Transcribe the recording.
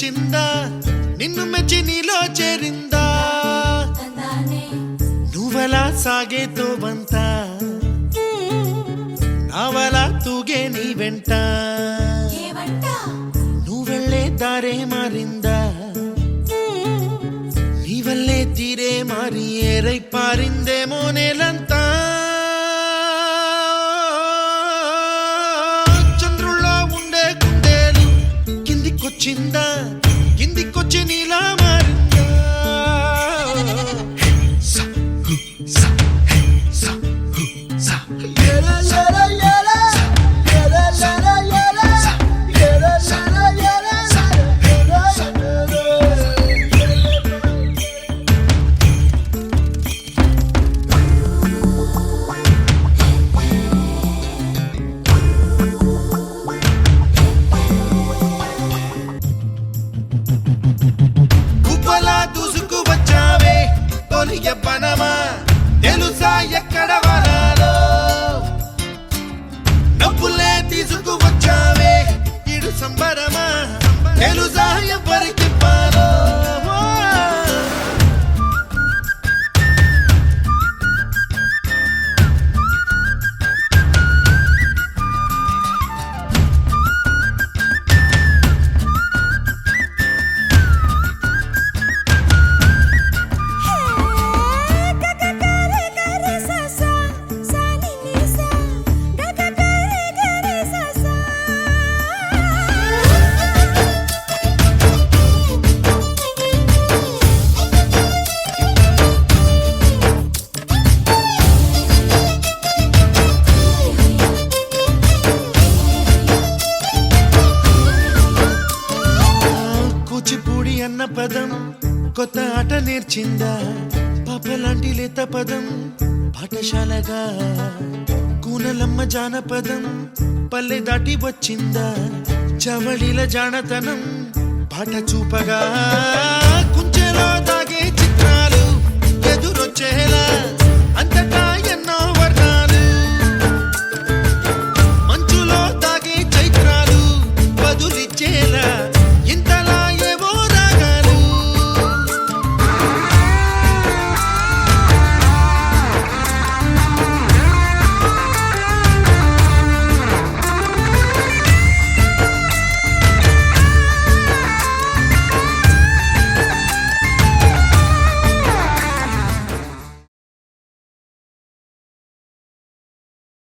వచ్చిందా నిన్ను మెచ్చి నీలో చేరిందా నువ్వలా సాగేతో బంత నావలా తూగే నీ వెంట నువ్వెళ్ళే దారే మారిందా నీ వల్లే తీరే మారి ఏరై పారిందేమో నేలంతా చంద్రుల్లో ఉండే గుండెలు కిందికొచ్చిందా కిందికొచ్చి నీలా మారిందా దూసుకు వచ్చావే తొలి ఎవ్వనమా తెలుసా ఎక్కడ వనాలో డబ్బులే తీసుకు వచ్చావే ఇడు సంబరమా తెలుసా ఎవరికి పాలో కూచిపూడి అన్న పదం కొత్త ఆట నేర్చిందా పాపలాంటి లేత పదం పాఠశాలగా కూనలమ్మ జానపదం పల్లె దాటి వచ్చిందా చవళిల జానతనం పాట చూపగా కుంచెలో దాగే చిత్రాలు ఎదురొచ్చేలా అంతటా